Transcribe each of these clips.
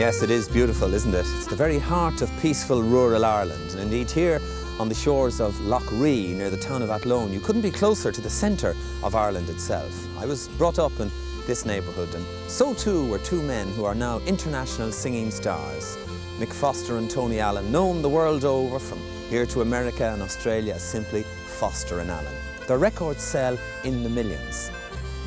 Yes, it is beautiful, isn't it? It's the very heart of peaceful rural Ireland. And indeed here on the shores of Lough Ree, near the town of Athlone, you couldn't be closer to the centre of Ireland itself. I was brought up in this neighbourhood, and so too were two men who are now international singing stars. Mick Foster and Tony Allen, known the world over from here to America and Australia as simply Foster and Allen. Their records sell in the millions.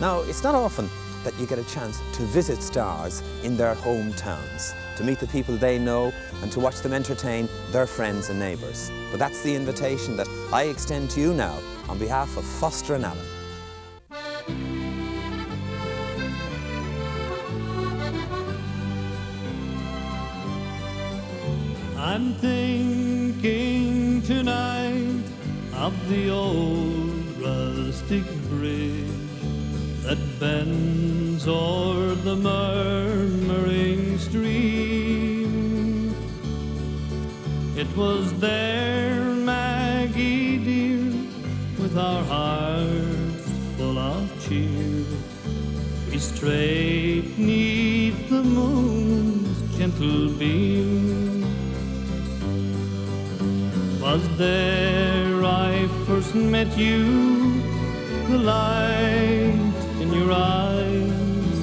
Now, it's not often that you get a chance to visit stars in their hometowns, to meet the people they know and to watch them entertain their friends and neighbours. But that's the invitation that I extend to you now on behalf of Foster and Allen. I'm thinking tonight of the old rustic bridge that bends o'er the murmuring stream. It was there, Maggie dear, with our hearts full of cheer, we strayed 'neath the moon's gentle beam. 'Twas there I first met you, the light in your eyes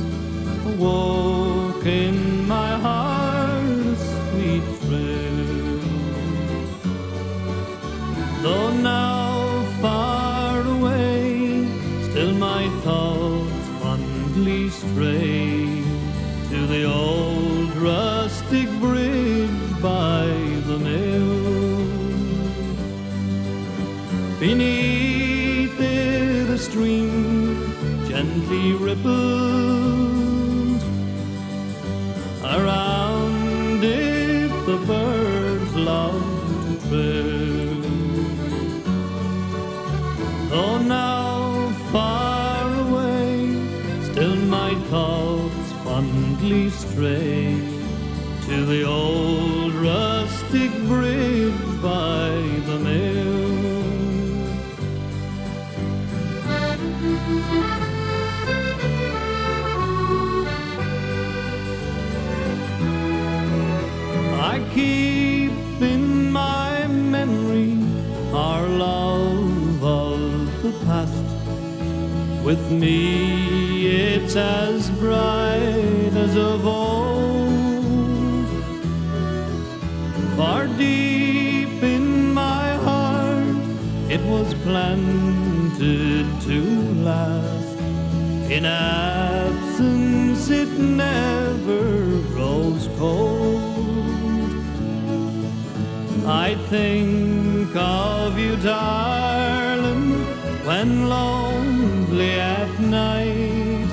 awoke in my heart a sweet thrill. Though now far away, still my thoughts fondly stray to the old rustic bridge by the mill. Beneath it a stream gently rippled, around it the birds loved to trill. Though now far away, still my thoughts fondly stray to the old rustic bridge by the mill. I keep in my memory our love of the past. With me it's as bright as of old. Far deep in my heart it was planted to last. In absence it never grows cold. I think of you, darling, when lonely at night,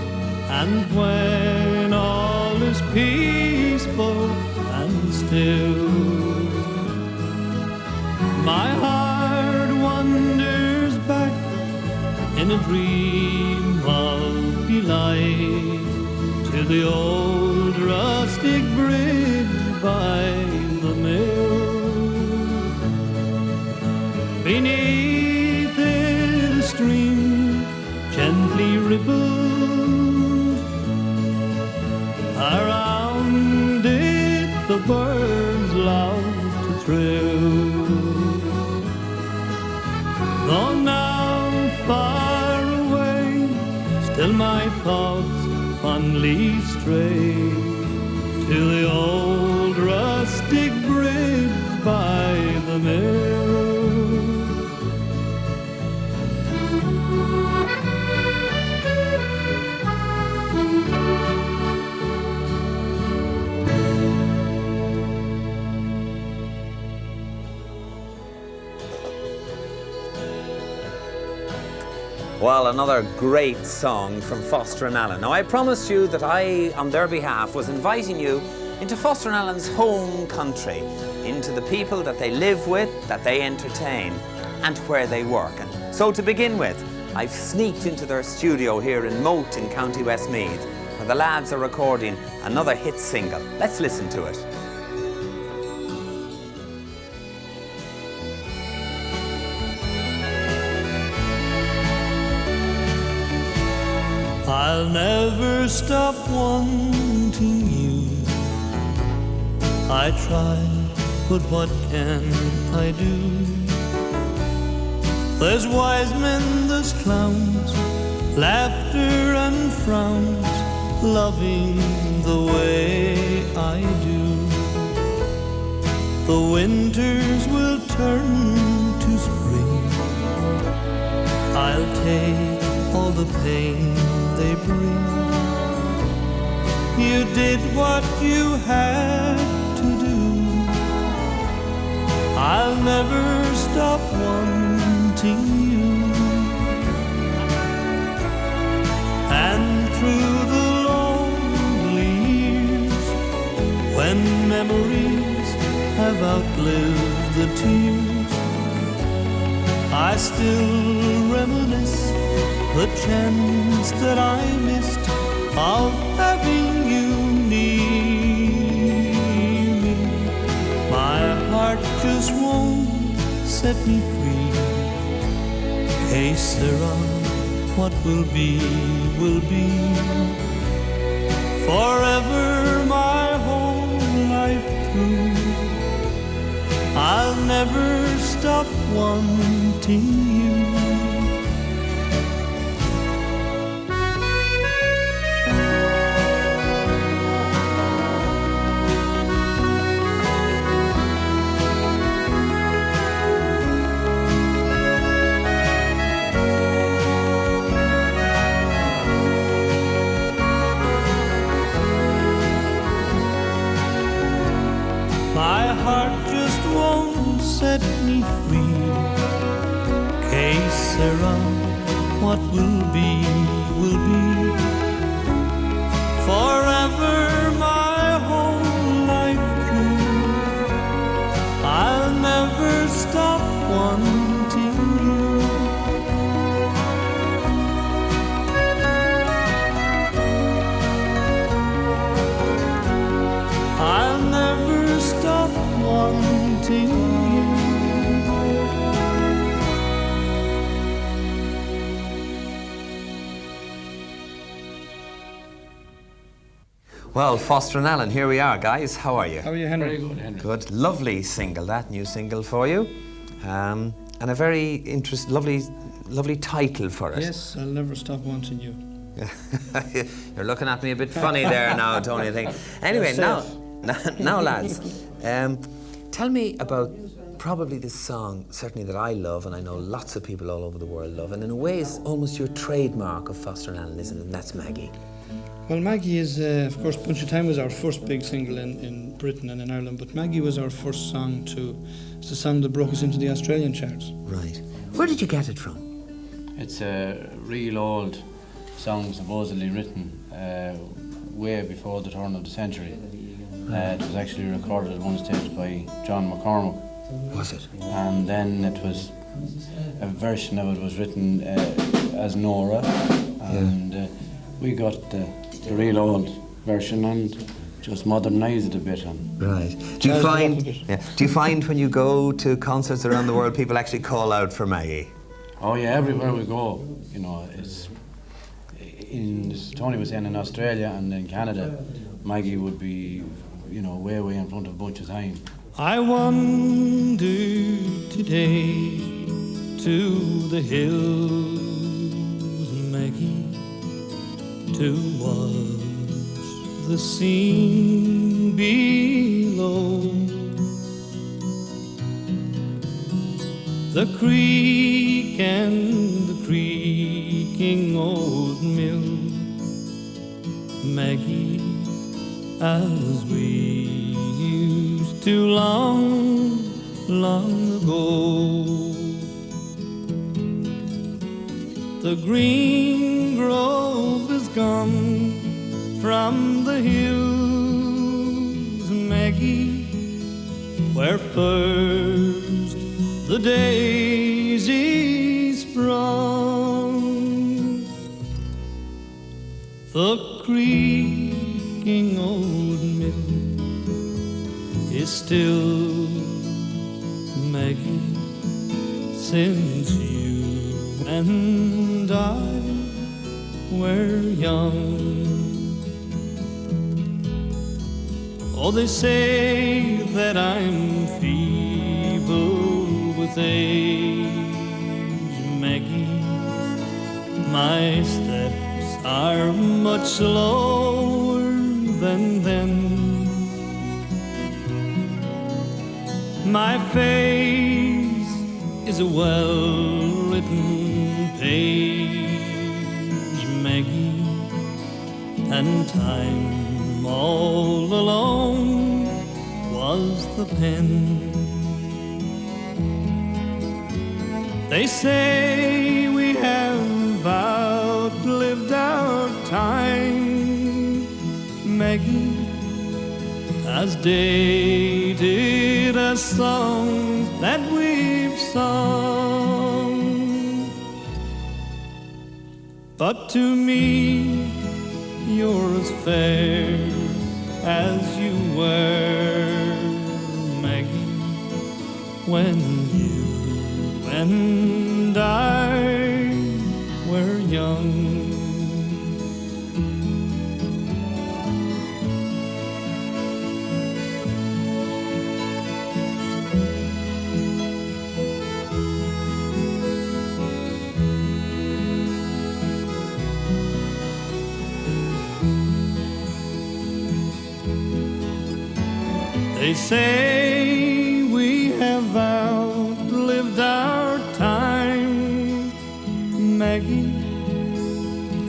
and when all is peaceful and still. My heart wanders back in a dream of delight to the old rustic bridge by the mill. Beneath it a stream gently rippled, around it the birds love to thrill. Though now far away, still my thoughts fondly stray to the old rustic bridge by the mill. Well, another great song from Foster and Allen. Now, I promised you that I, on their behalf, was inviting you into Foster and Allen's home country, into the people that they live with, that they entertain, and where they work. And so to begin with, I've sneaked into their studio here in Moat in County Westmeath, where the lads are recording another hit single. Let's listen to it. I'll never stop wanting you I try, but what can I do? There's wise men, there's clowns, laughter and frowns, loving the way I do. The winters will turn to spring. I'll take all the pain they bring. You did what you had to do. I'll never stop wanting you. And through the lonely years, when memories have outlived the tears, I still reminisce the chance that I missed of having you near me. My heart just won't set me free. Que sera, what will be, will be. Forever my whole life through, I'll never stop wanting you. My heart just won't set me free. Que sera, what will be, will be. Forever my whole life through, I'll never stop wanting you. I'll never stop wanting you. Well, Foster and Allen, here we are, guys. How are you? How are you, Henry? Very good, Henry. Good. Lovely single, that new single for you. And a very lovely title for it. Yes, I'll never stop wanting you. You're looking at me a bit funny there now, don't you think? Anyway, now, lads, tell me about probably this song, certainly that I love, and I know lots of people all over the world love, and in a way it's almost your trademark of Foster and Allen, isn't it? And that's Maggie. Well, Maggie is, of course, Bunch of Time was our first big single in Britain and in Ireland, but Maggie was our first song it's the song that broke us into the Australian charts. Right. Where did you get it from? It's a real old song, supposedly written way before the turn of the century. It was actually recorded at one stage by John McCormack. Was it? And then it was, a version of it was written as Nora, and we got the real old version and just modernised it a bit. Right. Do you find when you go to concerts around the world, people actually call out for Maggie? Oh yeah, everywhere we go, you know, Tony was saying in Australia and in Canada, Maggie would be, you know, way in front of Bunch of Time. I wandered today to the hills, Maggie, to watch the scene below. The creek and the creaking old mill, Maggie, as we used to long ago. The green grove is gone from the hills, Maggie, where first the daisy sprung. The creaking old mill is still, Maggie, since you and I were young. Oh, they say that I'm feeble with age, Maggie. My steps are much slower than then. My face is a well-written page, Maggie, and time all alone was the pen. They say we have outlived our time, Maggie, as dated as songs that we've sung. But to me, you're as fair as you were, Maggie, when you and I were young. They say we have outlived our time, Maggie,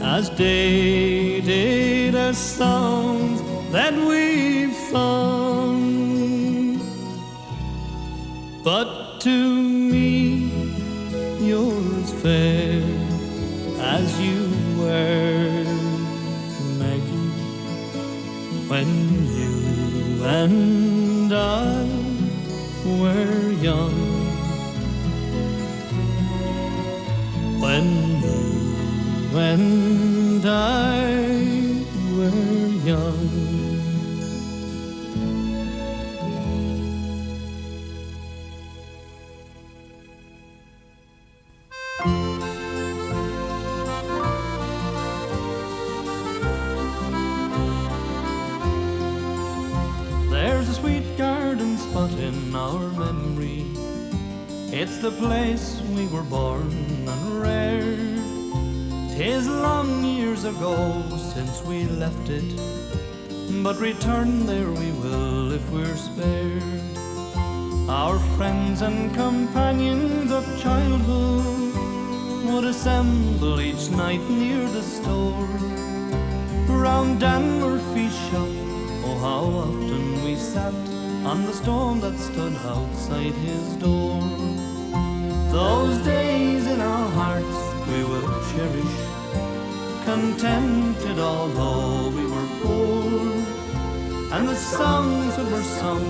as dated as songs that we've sung. But to me, you're as fair as you were, Maggie, when you and I were young. When you and I were young. There's a sweet garden spot in our memory. It's the place we were born and reared. 'Tis long years ago since we left it, but return there we will if we're spared. Our friends and companions of childhood would assemble each night near the store. Round Dan Murphy's shop, oh how often we sat on the stone that stood outside his door. Those days in our hearts we will cherish, contented although we were poor. And the songs that were sung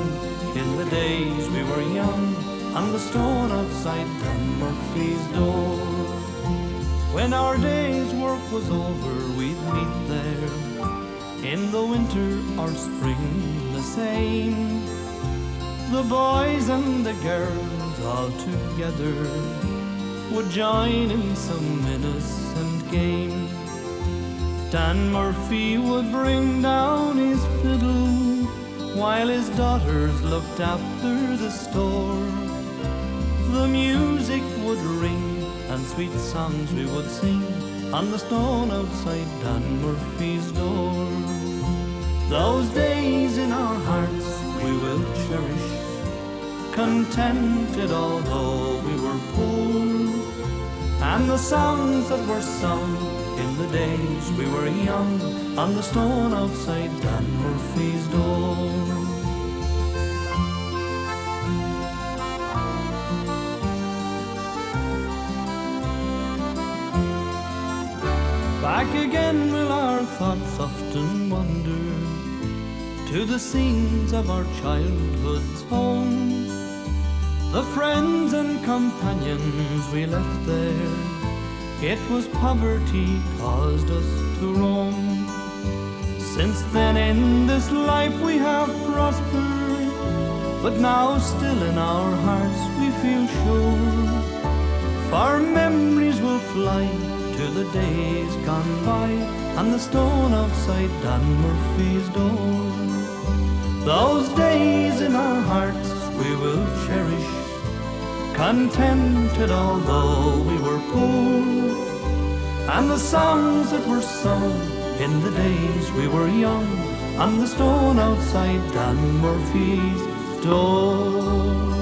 in the days we were young on the stone outside Dan Murphy's door. When our day's work was over, we'd meet there, in the winter or spring the same. The boys and the girls all together would join in some innocent game. Dan Murphy would bring down his fiddle while his daughters looked after the store. The music would ring and sweet songs we would sing on the stone outside Dan Murphy's door. Those days in our hearts we will cherish, contented although we were poor. And the songs that were sung in the days we were young on the stone outside Dan Murphy's door. Back again will our thoughts often wander to the scenes of our childhood's home. The friends and companions we left there, it was poverty caused us to roam. Since then in this life we have prospered, but now still in our hearts we feel sure. For memories will fly to the days gone by and the stone outside Dan Murphy's door. Those days in our hearts we will cherish, contented although we were poor, and the songs that were sung in the days we were young on the stone outside Dan Murphy's door.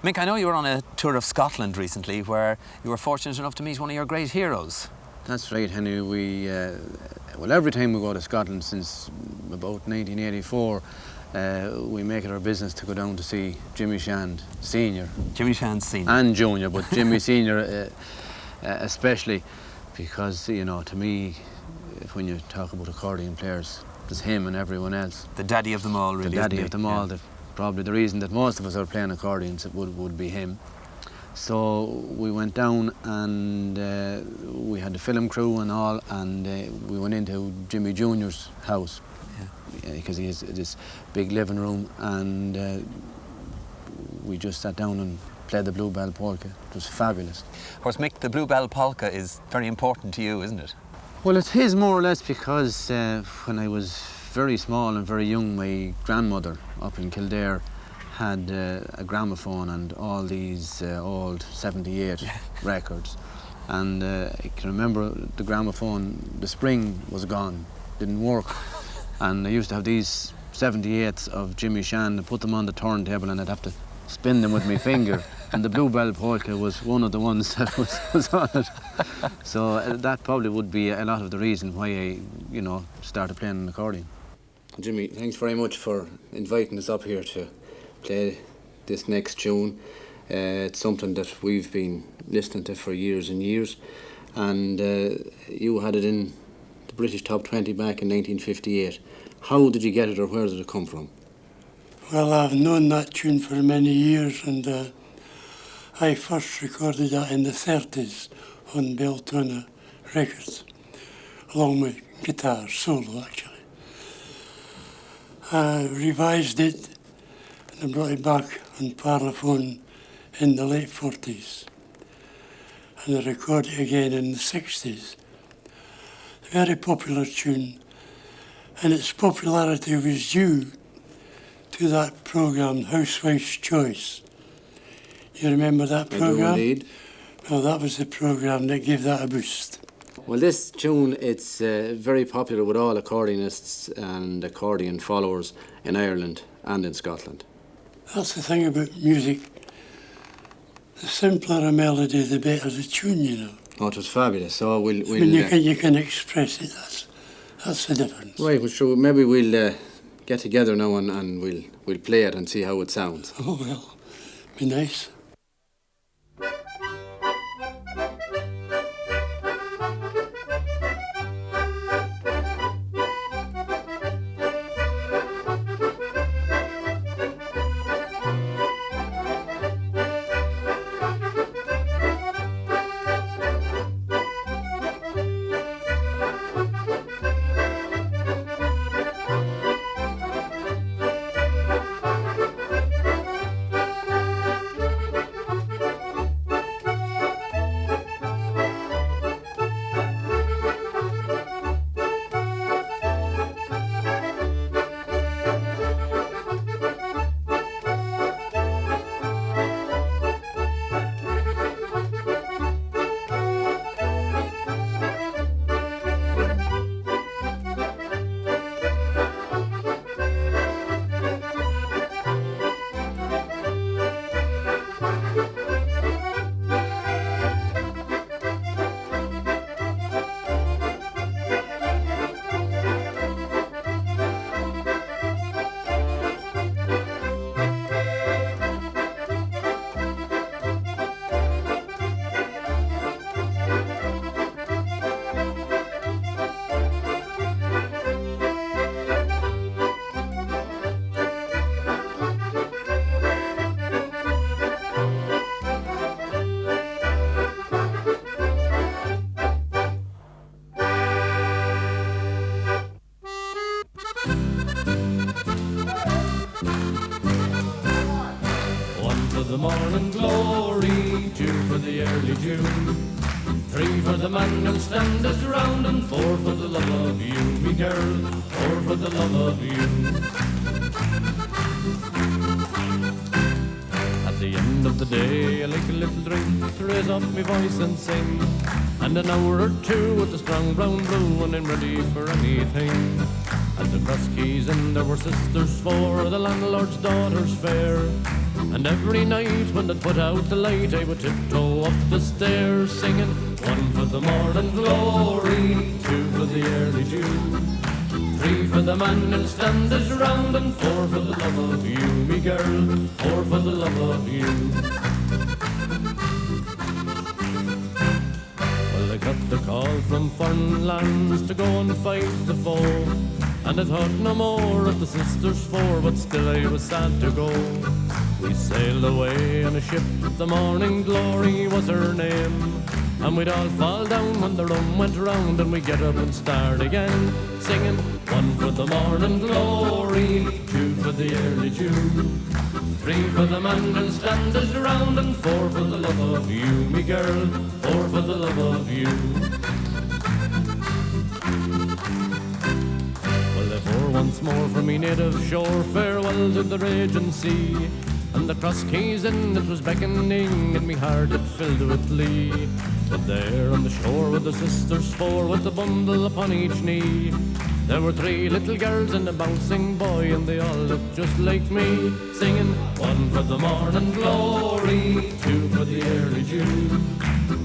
Mick, I know you were on a tour of Scotland recently where you were fortunate enough to meet one of your great heroes. That's right, Henry. Well, every time we go to Scotland since about 1984, we make it our business to go down to see Jimmy Shand Senior. Jimmy Shand Senior. And Junior, but Jimmy Senior especially, because, you know, to me, when you talk about accordion players, there's him and everyone else. The daddy of them all, really. The daddy of them all. Probably the reason that most of us are playing accordions would be him. So we went down and we had the film crew and all, and we went into Jimmy Junior's house because he has this big living room, and we just sat down and played the Bluebell Polka. It was fabulous. Of course, Mick, the Bluebell Polka is very important to you, isn't it? Well, it's his more or less because when I was very small and very young, my grandmother up in Kildare had a gramophone and all these old 78 records. And I can remember the gramophone, the spring was gone, didn't work. And I used to have these 78s of Jimmy Shand and put them on the turntable, and I'd have to spin them with my finger. And the Bluebell Polka was one of the ones that was on it. So that probably would be a lot of the reason why I, you know, started playing an accordion. Jimmy, thanks very much for inviting us up here to play this next tune. It's something that we've been listening to for years and years, and you had it in the British Top 20 back in 1958. How did you get it, or where did it come from? Well, I've known that tune for many years, and I first recorded that in the 30s on Beltona Records, along with guitar solo, actually. I revised it and I brought it back on parlophone in the late 40s, and I recorded it again in the 60s. A very popular tune, and its popularity was due to that programme, Housewife's Choice. You remember that programme? I do indeed. Well, that was the programme that gave that a boost. Well, this tune, it's very popular with all accordionists and accordion followers in Ireland and in Scotland. That's the thing about music. The simpler a melody, the better the tune, you know. Oh, it was fabulous. So we'll I mean, you can express it. That's the difference. Right, well, sure, maybe we'll get together now and we'll play it and see how it sounds. Oh, well, be nice. The morning glory, two for the early June. 3 for the man who'll stand his ground, and 4 for the love of you, me girl, 4 for the love of you. At the end of the day, I like a little drink to raise up my voice and sing, and an hour or two with the strong brown brew, and I'm ready for anything. At the Cross Keys and there were sisters 4, the landlord's daughters fair, and every night when they'd put out the light, I would tiptoe up the stairs singing, 1 for the morning glory, 2 for the early dew, 3 for the man who'll stand his round, and 4 for the love of you, me girl, 4 for the love of you. Well, I got the call from foreign lands to go and fight the foe, and I thought no more of the sisters 4, but still I was sad to go. We sailed away on a ship, the Morning Glory was her name, and we'd all fall down when the rum went round, and we'd get up and start again, singing, 1 for the Morning Glory, 2 for the early dew, 3 for the man who'll stand his round, and 4 for the love of you, me girl, 4 for the love of you. Well, I bore once more from me native shore, farewell to the raging sea, and the Cross Keys in it was beckoning, and me heart it filled with glee. But there on the shore were the sisters 4, with a bundle upon each knee. There were 3 little girls and a bouncing boy, and they all looked just like me, singing, 1 for the morning glory, 2 for the early dew,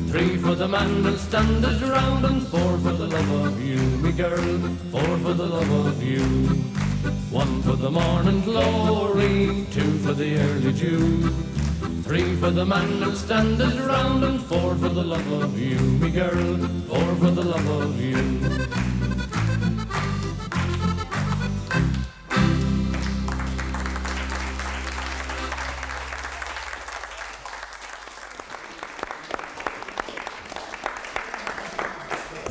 3 for the man who'll stand his round, and 4 for the love of you, me girl, 4 for the love of you. 1 for the morning glory, 2 for the early dew, 3 for the man who'll stand his round, and 4 for the love of you, me girl, 4 for the love of you.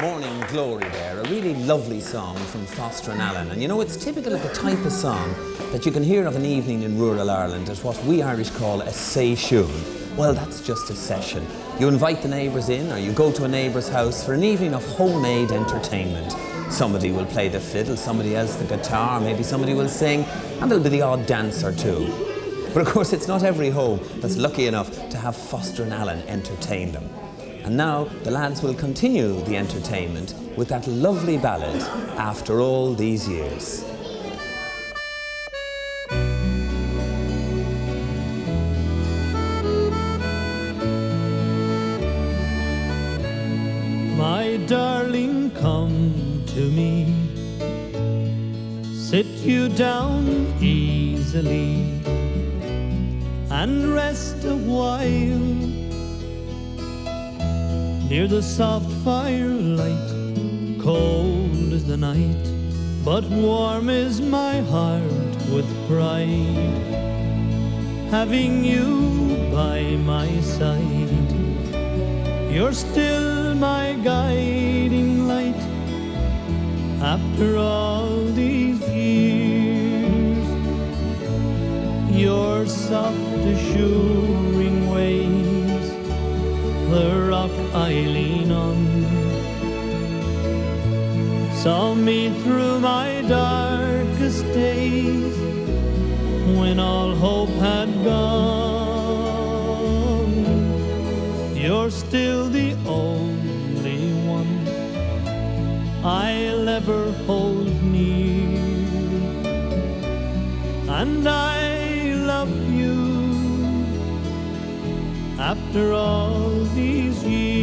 Morning Glory there, a really lovely song from Foster and Allen. And you know, it's typical of the type of song that you can hear of an evening in rural Ireland at what we Irish call a seishún. Well, that's just a session. You invite the neighbours in, or you go to a neighbour's house for an evening of homemade entertainment. Somebody will play the fiddle, somebody else the guitar, maybe somebody will sing, and there'll be the odd dance or two. But of course, it's not every home that's lucky enough to have Foster and Allen entertain them. And now the lads will continue the entertainment with that lovely ballad, After All These Years. My darling, come to me, sit you down easily, and rest a while near the soft firelight. Cold is the night, but warm is my heart with pride, having you by my side. You're still my guiding light after all these years. Your soft assuring ways, the rock I lean on, saw me through my darkest days, when all hope had gone. You're still the only one I'll ever hold near, and I love you after all these years.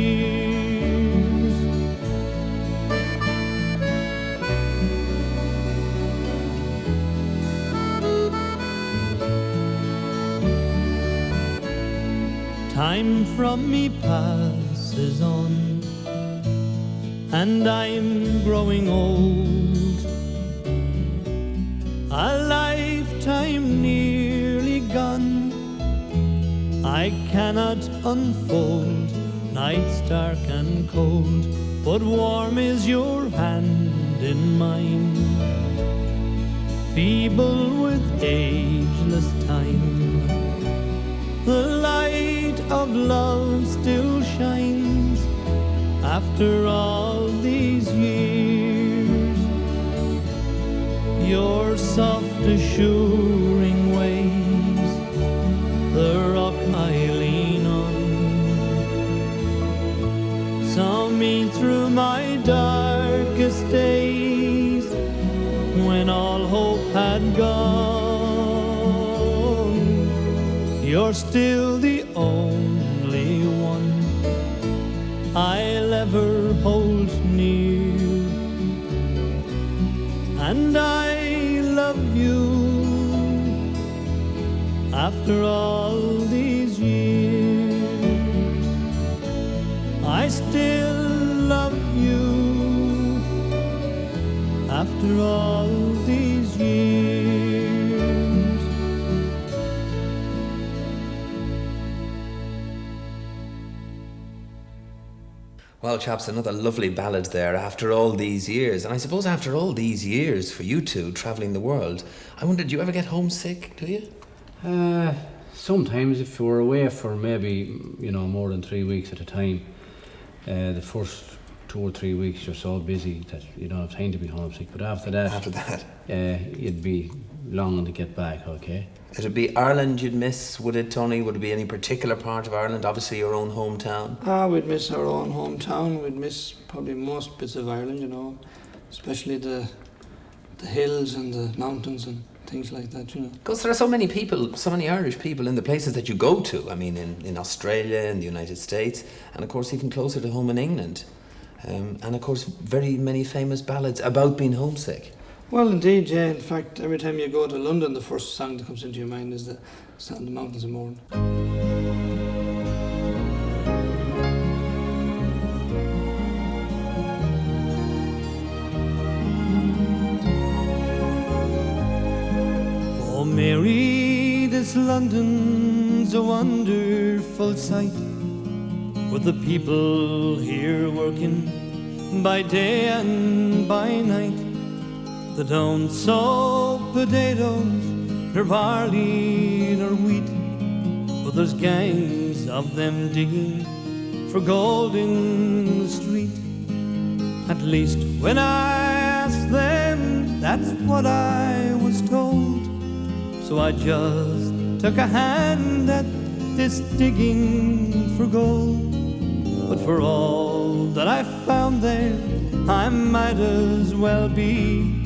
Time from me passes on, and I'm growing old. A lifetime nearly gone, I cannot unfold. Nights dark and cold, but warm is your hand in mine. Feeble with ageless time, the light of love still shines, after all these years. Your soft assuring ways, the rock I lean on, saw me through my darkest days, when all hope had gone. You're still the only one I'll ever hold near, and I love you after all these years. I still love you after all these years. Well, chaps, another lovely ballad there, After All These Years. And I suppose after all these years for you two travelling the world, I wonder, do you ever get homesick, do you? Sometimes if you were away for maybe, more than 3 weeks at a time, the first 2 or 3 weeks you're so busy that you don't have time to be homesick. But after that, you'd be longing to get back, okay? It'd be Ireland you'd miss, would it, Tony? Would it be any particular part of Ireland? Obviously your own hometown. We'd miss our own hometown. We'd miss probably most bits of Ireland, especially the hills and the mountains and things like that, Because there are so many people, so many Irish people in the places that you go to. I mean, in Australia, in the United States, and of course even closer to home in England. And of course very many famous ballads about being homesick. Well, indeed, yeah. In fact, every time you go to London, the first song that comes into your mind is the Sound of the Mountains of Mourne. Oh Mary, this London's a wonderful sight, with the people here working by day and by night. They don't sow potatoes, nor barley, nor wheat, but there's gangs of them digging for gold in the street. At least when I asked them, that's what I was told. So I just took a hand at this digging for gold. But for all that I found there, I might as well be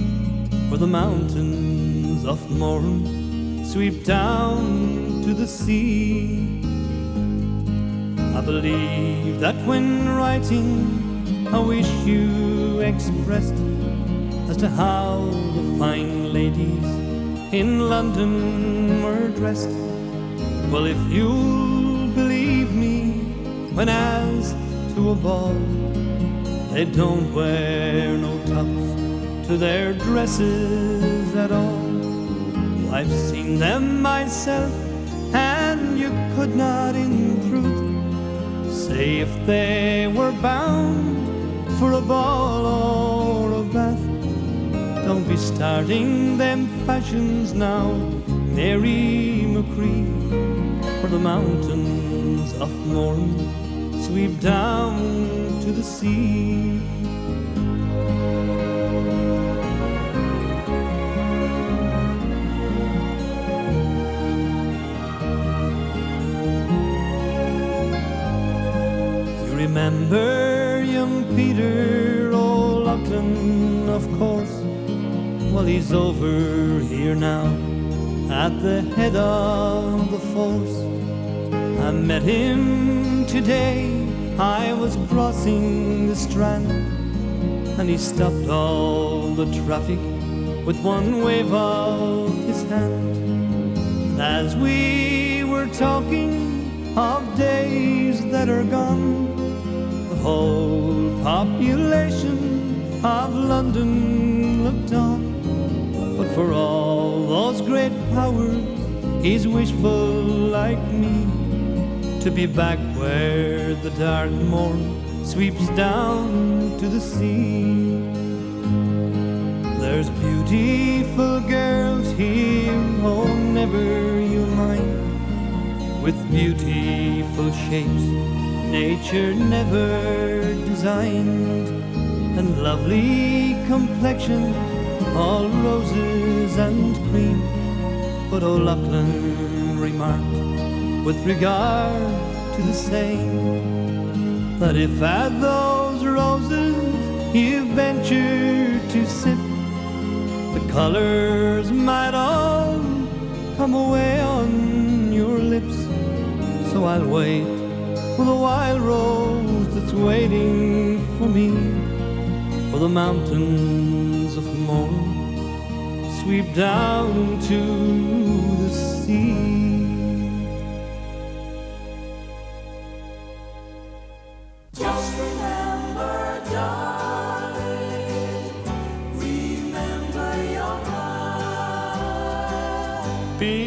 where the mountains of Mourne sweep down to the sea. I believe that when writing a wish you expressed as to how the fine ladies in London were dressed. Well, if you'll believe me, when asked to a ball, they don't wear no tops to their dresses at all. I've seen them myself, and you could not in truth say if they were bound for a ball or a bath. Don't be starting them fashions now, Mary McCree, for the mountains of Mourne sweep down to the sea. Remember young Peter O'Loughlin, of course. Well, he's over here now at the head of the force. I met him today, I was crossing the Strand, and he stopped all the traffic with one wave of his hand. And as we were talking of days that are gone, the whole population of London looked on. But for all those great powers, he's wishful like me, to be back where the dark morn sweeps down to the sea. There's beautiful girls here, oh never you mind, with beautiful shapes nature never designed, and lovely complexion, all roses and cream. But O'Loughlin remarked with regard to the same, that if at those roses you venture to sip, the colours might all come away on your lips. So I'll wait for the wild rose that's waiting for me, for the mountains of morn sweep down to the sea. Just remember, darling, remember your heart. Be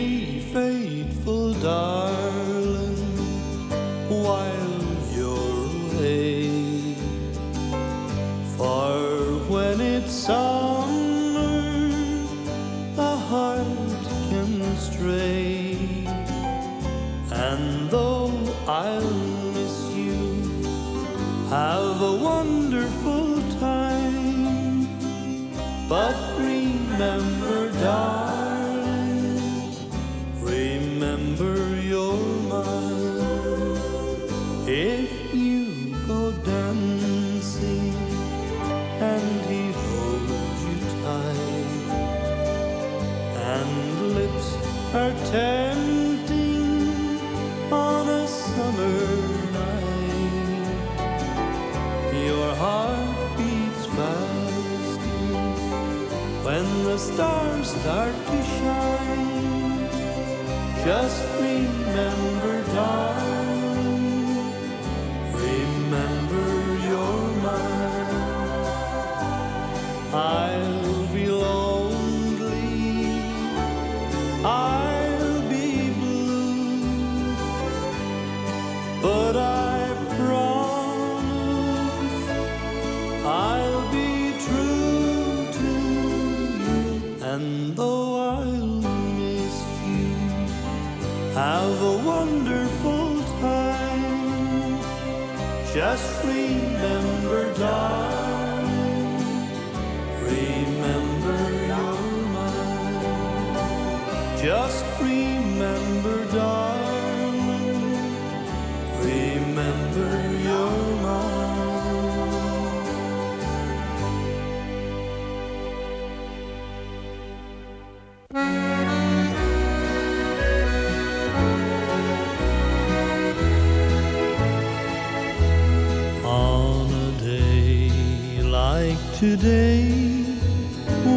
faithful, darling, while you're away. For when it's summer, a heart can stray. And though I'll miss you, have a wonderful time. But remember, darling, remember you're mine. If you go dancing and he holds you tight, and lips are tempting on a summer night, your heart beats faster when the stars start to shine. Just remember, darling, remember you're mine. I'll be lonely, I'll be blue, but I promise I'll be true to you. And though I'll miss you, have a wonderful time. Just remember, darling, remember you're mine. Just remember, darling, remember you're mine. On a day like today,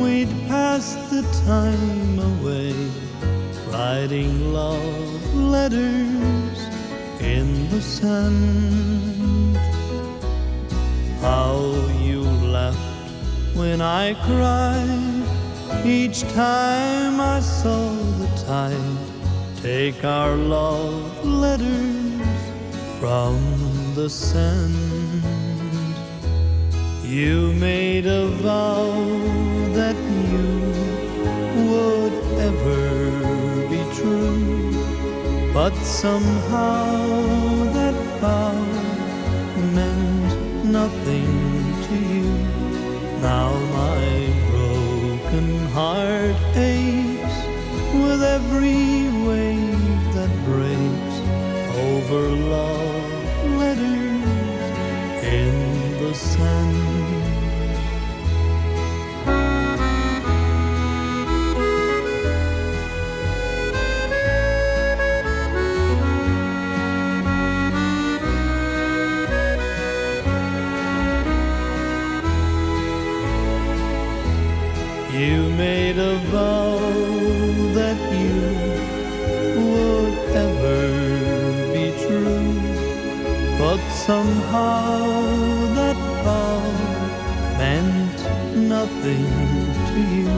we'd pass the time away, writing love letters in the sand. How you laughed when I cried each time I saw the tide take our love letters from the sand. You made a vow that you would ever be true, but somehow that vow meant nothing to you. Now my broken heart aches with every wave that breaks over love letters in the sand. You made a vow that you would ever be true, but somehow that vow meant nothing to you.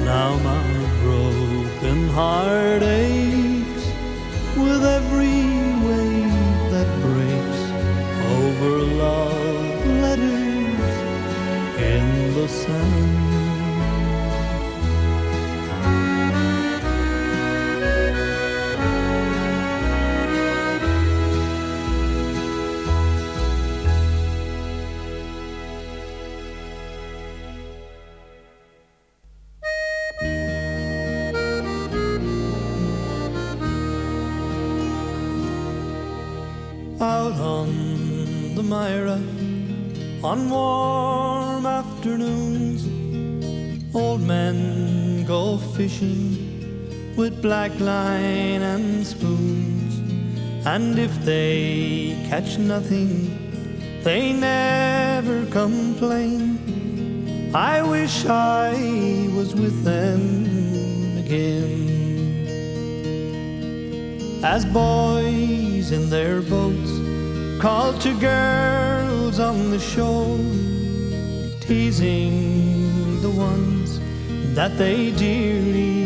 Now my broken heart aches with every wave that breaks over love letters in the sand. Out on the Myra, on warm afternoons, old men go fishing with black line and spoons. And if they catch nothing, they never complain. I wish I was with them again. As boys in their boats called to girls on the shore, teasing the ones that they dearly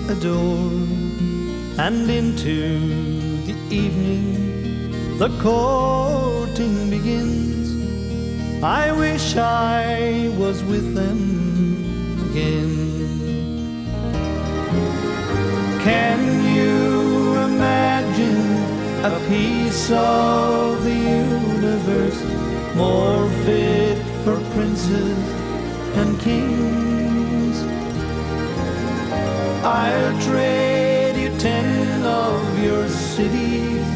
adore. And into the evening the courting begins. I wish I was with them again. Can you imagine a piece of the universe more fit for princes and kings? I'll trade you 10 of your cities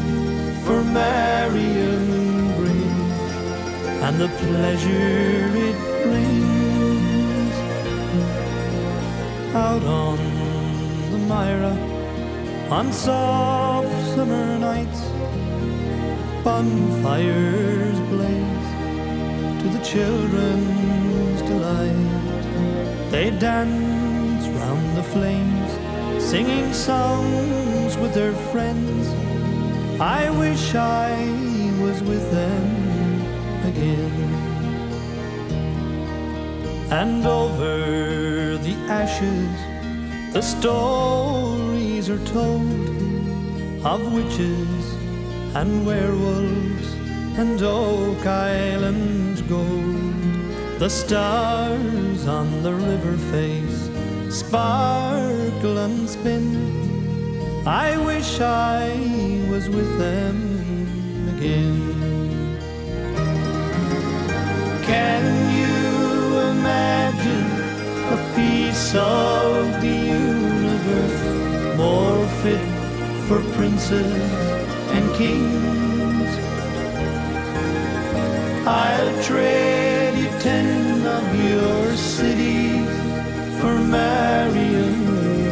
for Marion Bridge and the pleasure it brings. Out on the Myra, on soft summer nights, bonfires blaze to the children's delight. They dance round the flames, singing songs with their friends. I wish I was with them again. And over the ashes the stories are told of witches and werewolves and Oak Island gold. The stars on the river face sparkle and spin. I wish I was with them again. Can you imagine a piece of the universe more fit for princes and kings? I'll trade you 10 of your cities for Marion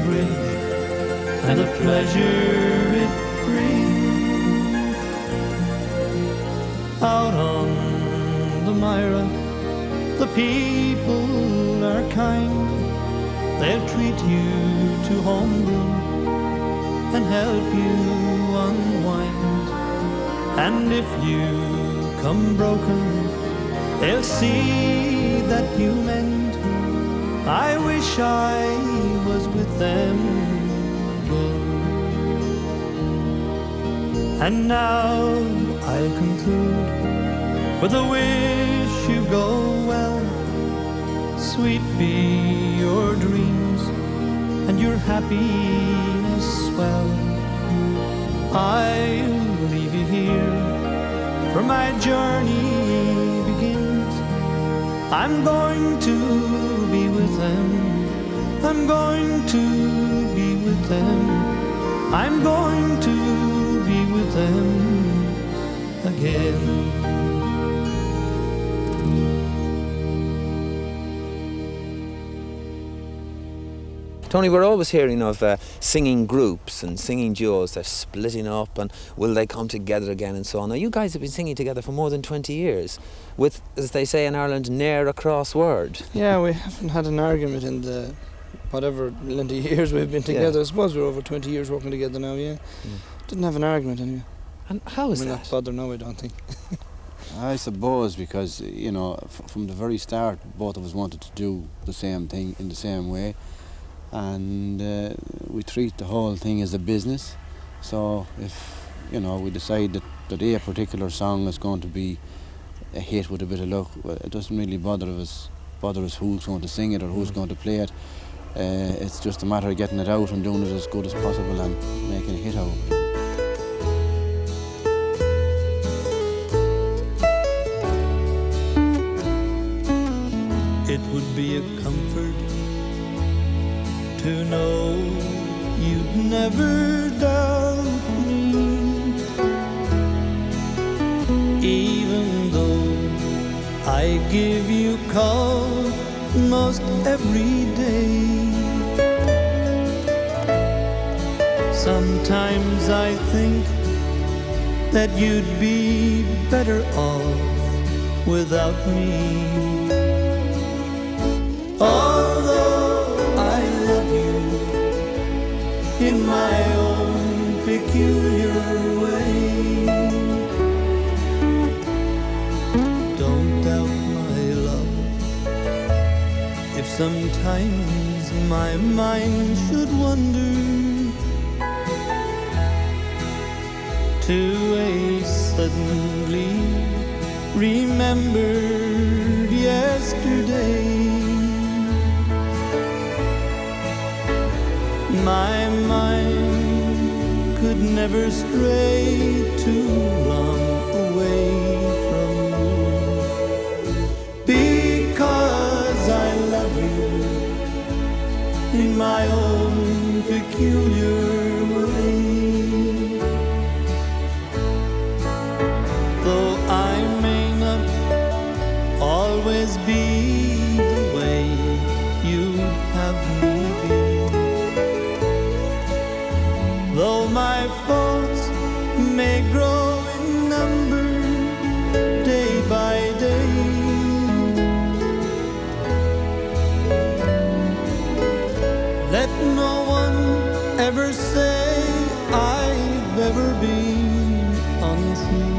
Bridge and the pleasure it brings. Out on the Myra, the people are kind. They'll treat you to homebrew and help you unwind. And if you come broken, they'll see that you mend. I wish I was with them again. And now I'll conclude with a wish you go well. Sweet be your dreams and your happiness swell. I'll leave you here, for my journey begins. I'm going to be with them. I'm going to be with them. I'm going to be with them again. Tony, we're always hearing of singing groups and singing duos. They're splitting up and will they come together again and so on. Now, you guys have been singing together for more than 20 years with, as they say in Ireland, ne'er a cross word. Yeah, we haven't had an argument in the whatever lengthy years we've been together. I suppose we're over 20 years working together now, yeah. Didn't have an argument anyway. And how is We're that? not bothered now, I don't think. I suppose because, you know, from the very start, both of us wanted to do the same thing in the same way. And we treat the whole thing as a business. So if, you know, we decide that a particular song is going to be a hit with a bit of luck, well, it doesn't really bother us who's going to sing it or who's going to play it. It's just a matter of getting it out and doing it as good as possible and making a hit out of it. It would be a comfort to know you'd never doubt me. even though I give you call most every day. Sometimes I think that you'd be better off without me. Although I love you in my own peculiar way, don't doubt my love. If sometimes my mind should wander to a suddenly remembered yesterday, my mind could never stray too long away from you, because I love you in my own peculiar way. Though I may not always be the way you'd have me be, though my faults may grow in number day by day, let no one ever say I've ever been untrue.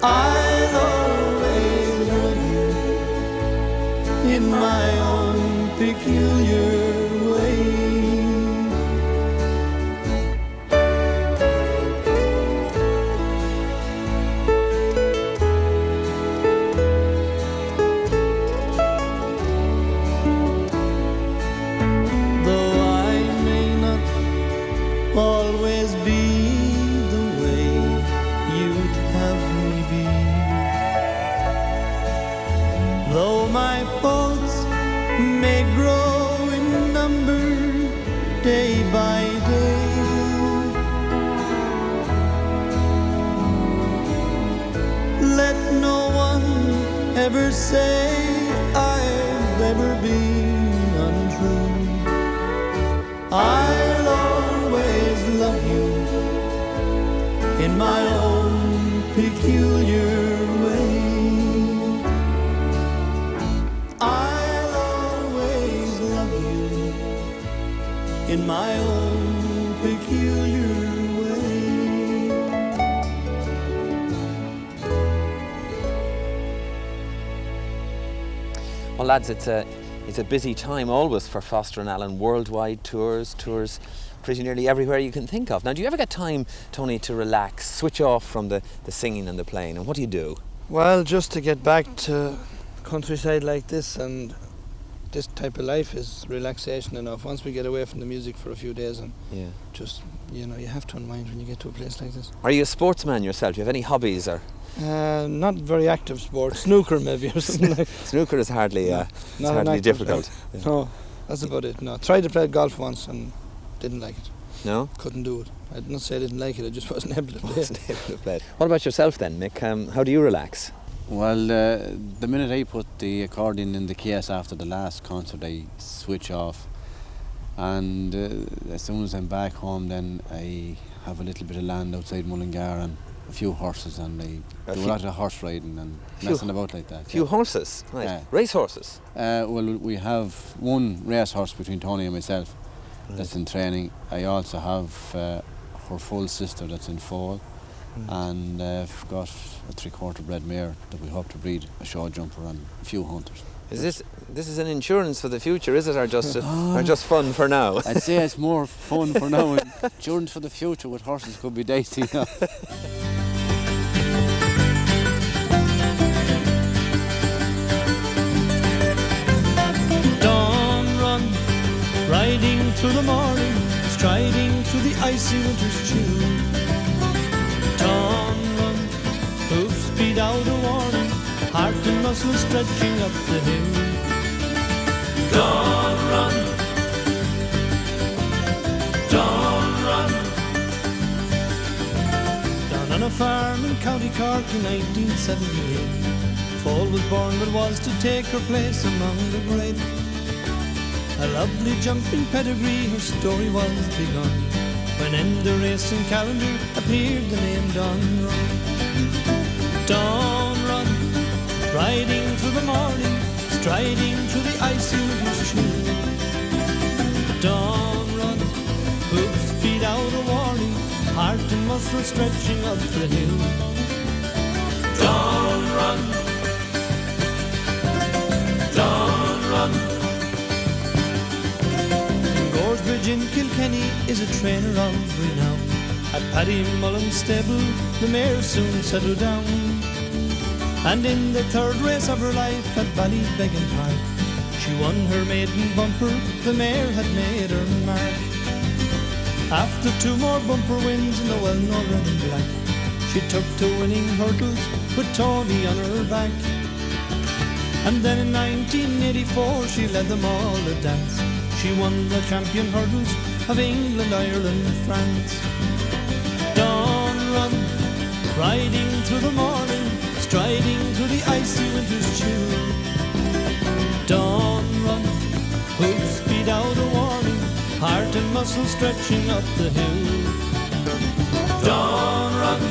I'll always love you in my own peculiar way. Though I may not always be the way you'd have me be, though my faults may grow in number day by day, let no one ever say I've ever been untrue. I'll always love you in my own peculiar way. I'll always love you in my own peculiar way. Well, lads, it's a busy time always for Foster and Allen. Worldwide tours pretty nearly everywhere you can think of. Now, do you ever get time, Tony, to relax, switch off from the singing and the playing? And what do you do? Well, just to get back to countryside like this, and this type of life is relaxation enough. Once we get away from the music for a few days, and Yeah. just, you know, you have to unwind when you get to a place like this. Are you a sportsman yourself? Do you have any hobbies? Or Not very active sport, snooker maybe or something like. snooker is hardly No, it's not an hardly active difficult. sport. No, that's about it. No, tried to play golf once and didn't like it. No? Couldn't do it. I'd not say I didn't like it. I just wasn't able to play. Wasn't able to play it. What about yourself then, Mick? How do you relax? Well, the minute I put the accordion in the case after the last concert, I switch off. And as soon as I'm back home, then I have a little bit of land outside Mullingar and a few horses, and I do a lot of horse riding and messing about like that. A few horses? Right. Yeah. Race horses? Well, we have one race horse between Tony and myself that's in training. I also have her full sister that's in foal. And I've got a 3/4 bred mare that we hope to breed a show jumper and a few hunters. Is this is an insurance for the future, is it, or just fun for now? I'd say it's more fun for now, and insurance for the future with horses could be dicey enough. Dawn run, riding through the morning, striding through the icy winter's chill. Dawn run, hoof speed out a warning, heart and muscle stretching up the hill. Dawn run, down on a farm in County Cork in 1978. Fall was born but was to take her place among the great. A lovely jumping pedigree, her story was begun when in the racing calendar appeared the name Dawn Run. Dawn Run, riding through the morning, striding through the icy winter's chill. Dawn Run, hooves beat out a warning, heart and muscle stretching up the hill. Dawn Run, Dawn Run. Goresbridge in Kilkenny is a trainer of renown. At Paddy Mullen's stable, the mare soon settled down. And in the third race of her life at Ballybeggin Park, she won her maiden bumper, the mare had made her mark. After 2 more bumper wins in the well-known red and black, she took to winning hurdles with Tony on her back. And then in 1984 she led them all a dance. She won the champion hurdles of England, Ireland, France. Dawn Run, riding through the morning, striding through the icy winter's chill. Dawn Run, hooves speed out a warning, heart and muscle stretching up the hill. Dawn Run,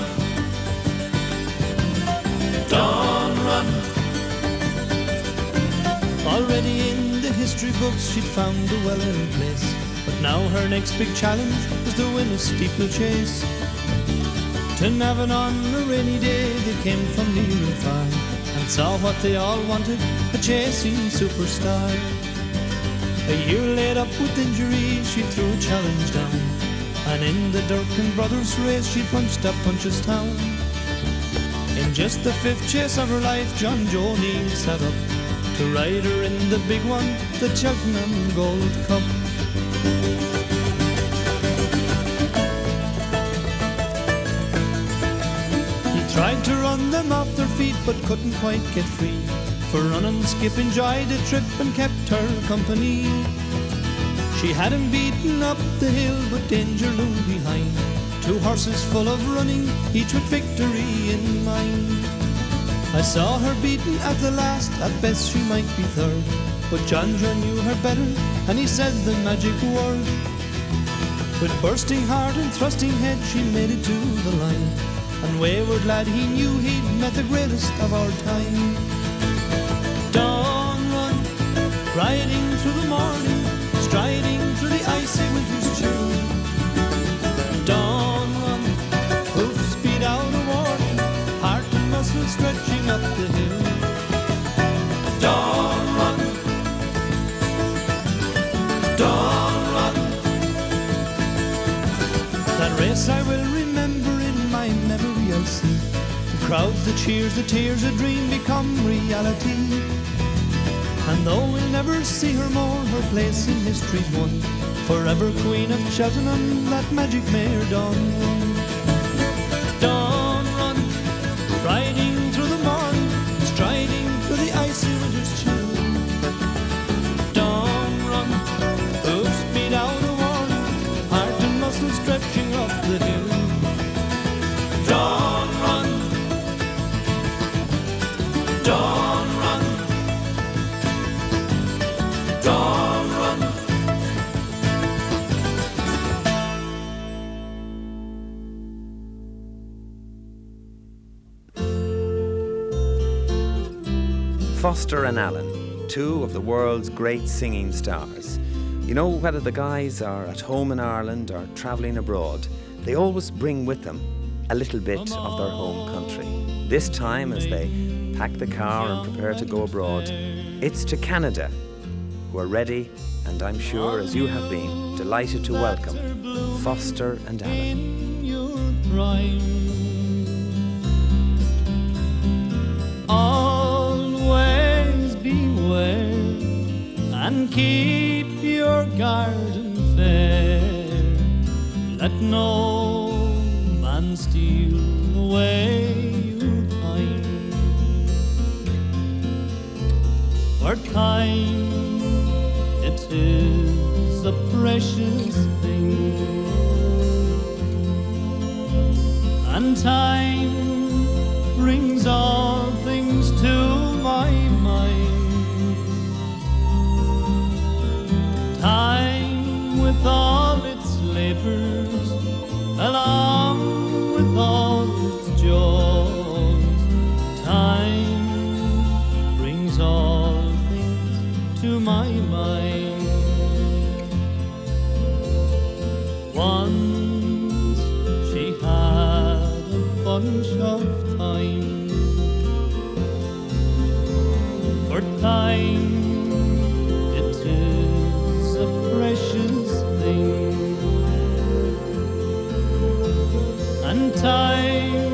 Dawn Run. Already in the history books she'd found a well-earned place, but now her next big challenge was to win a steeplechase. To Navan on a rainy day they came from near and far, and saw what they all wanted, a chasing superstar. A year laid up with injury, she threw a challenge down, and in the Durkin Brothers race she punched up Punchestown. In just the 5th chase of her life, John Joe Neal sat up to ride her in the big one, the Cheltenham Gold Cup. He tried to run them off their feet but couldn't quite get free, for Run and Skip enjoyed the trip and kept her company. She had him beaten up the hill but danger loomed behind, 2 horses full of running, each with victory in mind. I saw her beaten at the last, at best she might be third, but John knew her better and he said the magic word. With bursting heart and thrusting head she made it to the line, and wayward lad he knew he'd met the greatest of our time. Dawn Run, riding through the morning, striding through the icy winter's chill. Dawn Run, hooves speed out a warning, heart and muscle stretching up the hill. Dawn Run, Dawn Run. That race I will remember, in my memory I'll see the crowds, the cheers, the tears, a dream become reality. And though we'll never see her more, her place in history's won, forever Queen of Cheltenham, that magic mare Dawn Run. Dawn Run, riding through the morning, striding through the icy winter's chill. Dawn Run, hooves speed out a warning, heart and muscle stretching up the hill. Dawn Run, Dawn Run, Dawn Run. Foster and Allen, 2 of the world's great singing stars. You know, whether the guys are at home in Ireland or travelling abroad, they always bring with them a little bit of their home country. This time, as they pack the car and prepare to go abroad, it's to Canada, who are ready, and I'm sure, as you have been, delighted to welcome Foster and Allen. Always beware and keep your garden fair. Let no man steal away your time, for time, it is a precious thing, and time brings all things to my mind. Time with all its labors, along with all its joys. Time brings all things to my mind. Once she had a bunch of thyme, for time it is a precious thing, and time